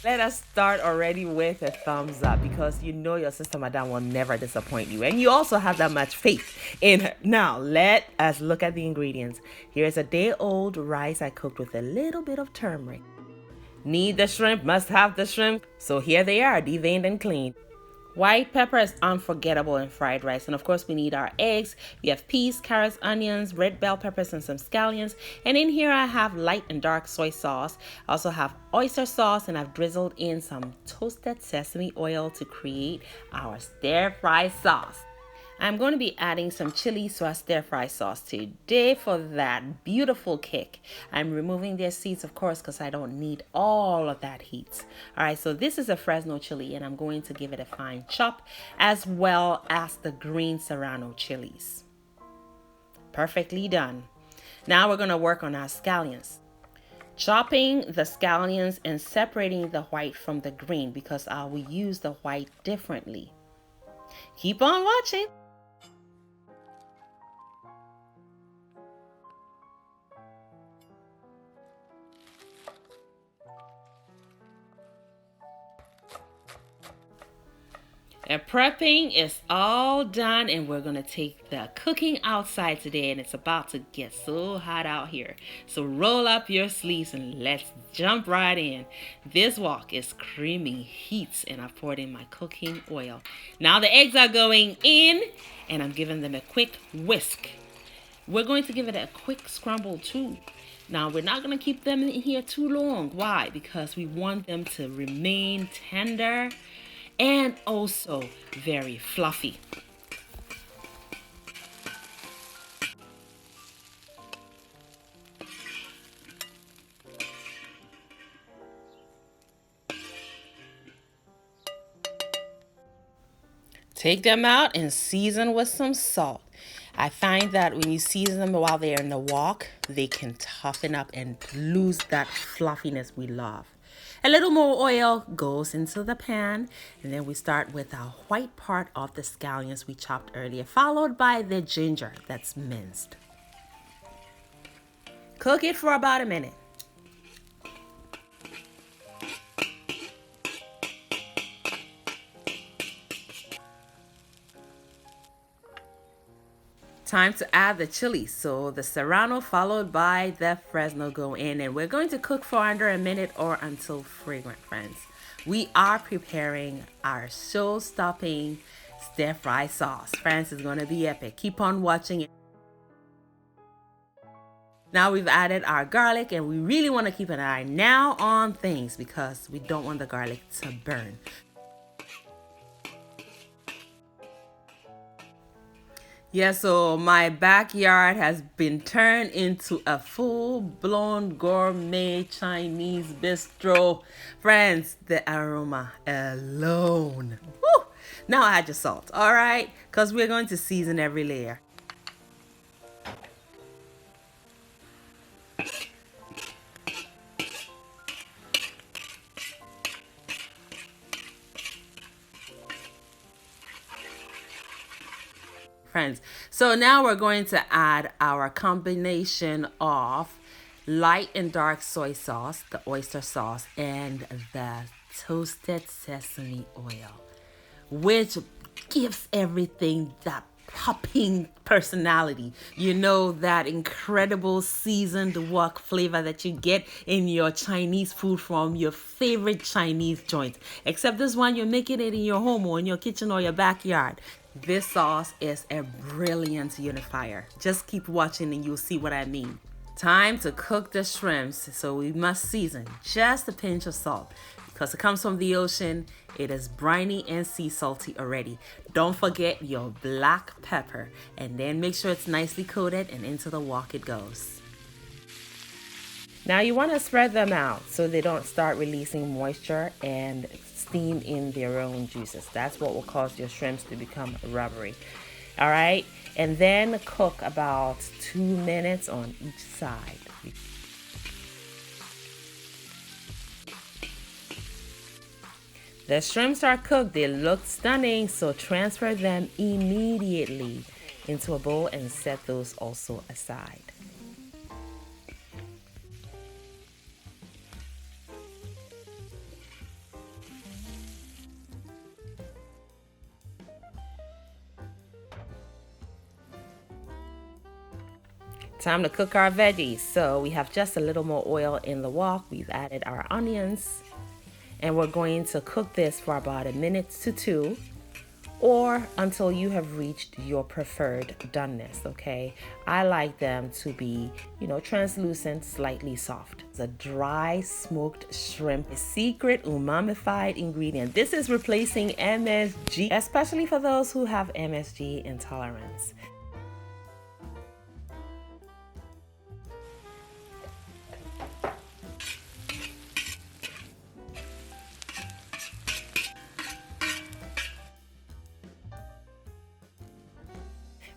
Let us start already with a thumbs up because you know your sister Madame will never disappoint you. And you also have that much faith in her. Now, let us look at the ingredients. Here's a day-old rice I cooked with a little bit of turmeric. Need the shrimp, must have the shrimp. So here they are, deveined and cleaned. White pepper is unforgettable in fried rice. And of course, we need our eggs. We have peas, carrots, onions, red bell peppers, and some scallions. And in here, I have light and dark soy sauce. I also have oyster sauce, and I've drizzled in some toasted sesame oil to create our stir-fry sauce. I'm going to be adding some chili to our stir-fry sauce today for that beautiful kick. I'm removing their seeds, of course, because I don't need all of that heat. All right, so this is a Fresno chili, and I'm going to give it a fine chop, as well as the green Serrano chilies. Perfectly done. Now we're going to work on our scallions. Chopping the scallions and separating the white from the green because I will use the white differently. Keep on watching. And prepping is all done, and we're gonna take the cooking outside today, and it's about to get so hot out here. So roll up your sleeves and let's jump right in. This wok is screaming heat, and I've poured in my cooking oil. Now the eggs are going in, and I'm giving them a quick whisk. We're going to give it a quick scramble too. Now we're not gonna keep them in here too long. Why? Because we want them to remain tender and also very fluffy. Take them out and season with some salt. I find that when you season them while they're in the wok, they can toughen up and lose that fluffiness we love. A little more oil goes into the pan, and then we start with our white part of the scallions we chopped earlier, followed by the ginger that's minced. Cook it for about a minute. Time to add the chili. So the Serrano followed by the Fresno go in, and we're going to cook for under a minute or until fragrant, friends. We are preparing our show-stopping stir-fry sauce. Friends, is going to be epic. Keep on watching it. Now we've added our garlic, and we really want to keep an eye now on things because we don't want the garlic to burn. Yeah, so my backyard has been turned into a full-blown gourmet Chinese bistro. Friends, the aroma alone. Woo! Now add your salt, all right? Because we're going to season every layer. Friends, so now we're going to add our combination of light and dark soy sauce, the oyster sauce, and the toasted sesame oil, which gives everything that popping personality. You know, that incredible seasoned wok flavor that you get in your Chinese food from your favorite Chinese joint. Except this one, you're making it in your home or in your kitchen or your backyard. This sauce is a brilliant unifier. Just keep watching and you'll see what I mean. Time to cook the shrimps, so we must season just a pinch of salt. Because it comes from the ocean, it is briny and sea salty already. Don't forget your black pepper, and then make sure it's nicely coated, and into the wok it goes. Now you want to spread them out so they don't start releasing moisture and steam in their own juices. That's what will cause your shrimps to become rubbery. All right, and then cook about 2 minutes on each side. The shrimps are cooked. They look stunning, so transfer them immediately into a bowl and set those also aside. Time to cook our veggies. So we have just a little more oil in the wok. We've added our onions, and we're going to cook this for about a minute to two, or until you have reached your preferred doneness, okay? I like them to be, translucent, slightly soft. It's a dry smoked shrimp, a secret umamified ingredient. This is replacing MSG, especially for those who have MSG intolerance.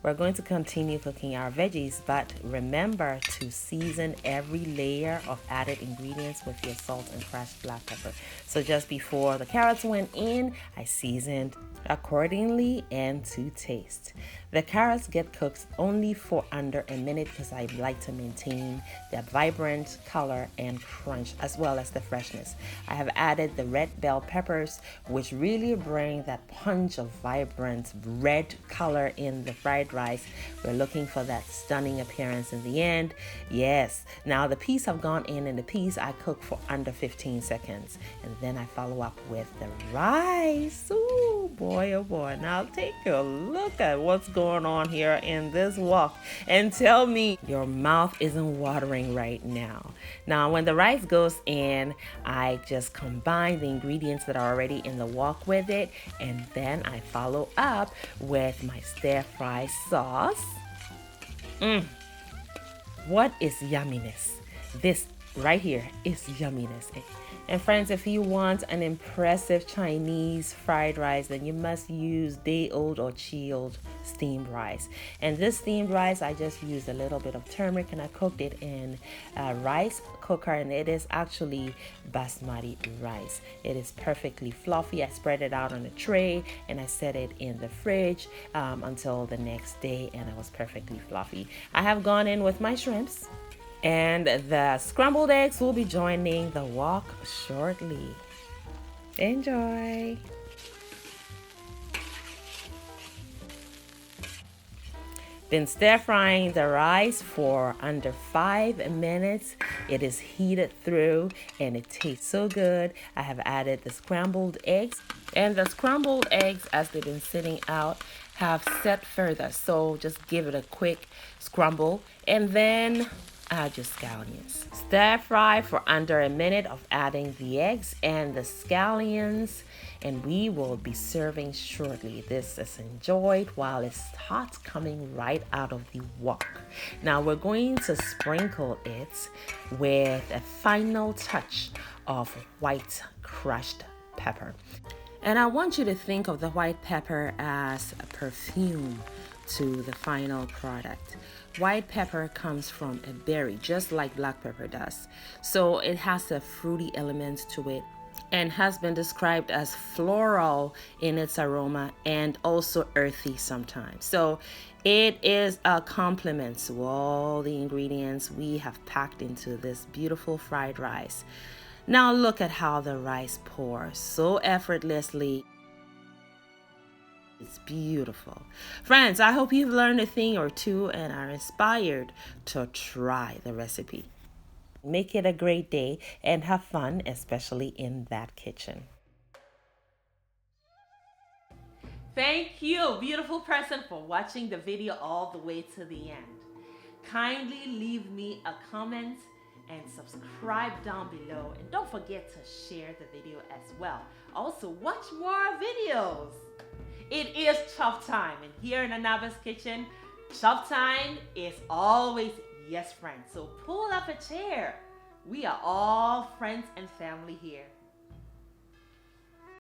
We're going to continue cooking our veggies, but remember to season every layer of added ingredients with your salt and crushed black pepper. So just before the carrots went in, I seasoned accordingly and to taste. The carrots get cooked only for under a minute because I like to maintain their vibrant color and crunch as well as the freshness. I have added the red bell peppers, which really bring that punch of vibrant red color in the fried rice. We're looking for that stunning appearance in the end. Yes, now the peas have gone in, and the peas I cook for under 15 seconds, and then I follow up with the rice. Ooh, boy, oh boy. Now take a look at what's going on here in this wok and tell me your mouth isn't watering right now. Now when the rice goes in, I just combine the ingredients that are already in the wok with it, and then I follow up with my stir fry sauce. What is yumminess? This right here is yumminess. And friends, if you want an impressive Chinese fried rice, then you must use day-old or chilled steamed rice. And this steamed rice, I just used a little bit of turmeric, and I cooked it in a rice cooker, and it is actually basmati rice. It is perfectly fluffy. I spread it out on a tray, and I set it in the fridge until the next day, and it was perfectly fluffy. I have gone in with my shrimps, and the scrambled eggs will be joining the wok shortly. Enjoy! Been stir frying the rice for under 5 minutes. It is heated through and it tastes so good. I have added the scrambled eggs, and the scrambled eggs, as they've been sitting out, have set further. So just give it a quick scramble, and then add your scallions. Stir fry for under a minute of adding the eggs and the scallions, and we will be serving shortly. This is enjoyed while it's hot, coming right out of the wok. Now we're going to sprinkle it with a final touch of white crushed pepper. And I want you to think of the white pepper as a perfume to the final product. White pepper comes from a berry, just like black pepper does. So it has a fruity element to it, and has been described as floral in its aroma and also earthy sometimes. So it is a complement to all the ingredients we have packed into this beautiful fried rice. Now look at how the rice pours so effortlessly. It's beautiful. Friends, I hope you've learned a thing or two and are inspired to try the recipe. Make it a great day and have fun, especially in that kitchen. Thank you, beautiful person, for watching the video all the way to the end. Kindly leave me a comment and subscribe down below, and don't forget to share the video as well. Also, watch more videos. It is chop time, and here in Anaba's kitchen, chop time is always yes, friends. So pull up a chair. We are all friends and family here.